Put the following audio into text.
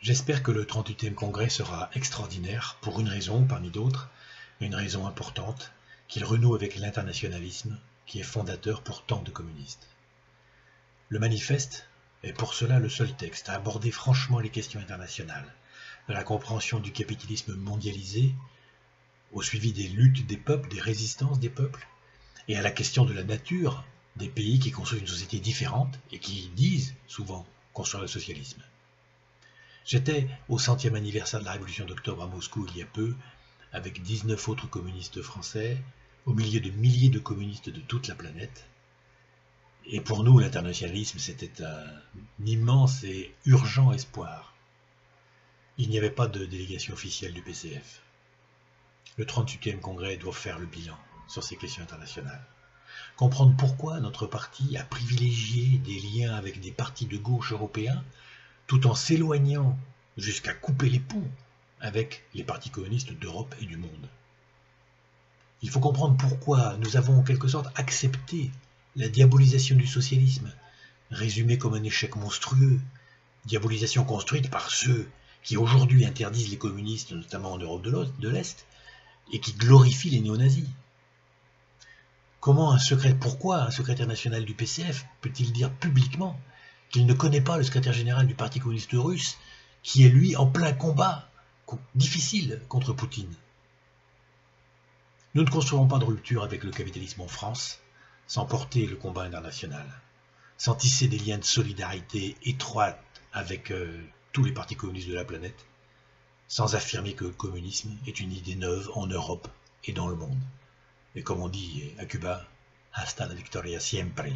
J'espère que le 38e congrès sera extraordinaire pour une raison parmi d'autres, une raison importante, qu'il renoue avec l'internationalisme qui est fondateur pour tant de communistes. Le manifeste est pour cela le seul texte à aborder franchement les questions internationales, de la compréhension du capitalisme mondialisé, au suivi des luttes des peuples, des résistances des peuples, et à la question de la nature des pays qui construisent une société différente et qui disent souvent construire le socialisme. J'étais au 100e anniversaire de la Révolution d'octobre à Moscou il y a peu, avec 19 autres communistes français, au milieu de milliers de communistes de toute la planète. Et pour nous, l'internationalisme, c'était un immense et urgent espoir. Il n'y avait pas de délégation officielle du PCF. Le 38e congrès doit faire le bilan sur ces questions internationales. Comprendre pourquoi notre parti a privilégié des liens avec des partis de gauche européens, tout en s'éloignant jusqu'à couper les ponts avec les partis communistes d'Europe et du monde. Il faut comprendre pourquoi nous avons en quelque sorte accepté la diabolisation du socialisme, résumée comme un échec monstrueux, diabolisation construite par ceux qui aujourd'hui interdisent les communistes, notamment en Europe de l'Est, et qui glorifient les néo-nazis. Pourquoi un secrétaire national du PCF peut-il dire publiquement qu'il ne connaît pas le secrétaire général du Parti communiste russe, qui est lui en plein combat difficile contre Poutine? Nous ne construirons pas de rupture avec le capitalisme en France sans porter le combat international, sans tisser des liens de solidarité étroits avec tous les partis communistes de la planète, sans affirmer que le communisme est une idée neuve en Europe et dans le monde. Et comme on dit à Cuba, hasta la victoria siempre.